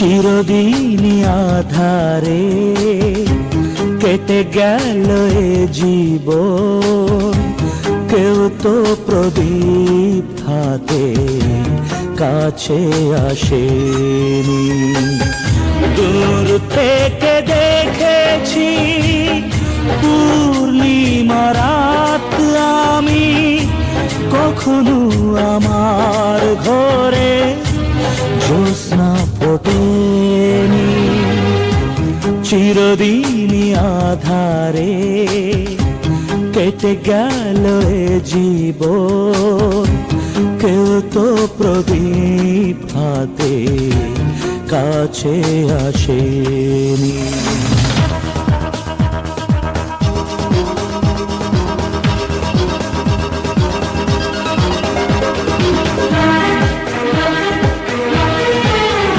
চিরদিনই আধারে কেটে গেল এ জীবন, কেউ তো প্রদীপ হাতে কাছে আসেনি। দূর থেকে দেখেছি পূর্ণিমা রাত আমি, কখনো আমার ঘরে জ্যোৎস্না ফোটেনি। চিরদিনই আধারে কেটে গেল এ জীবন, কেউ তো প্রদীপ হাতে কাছে আসেনি।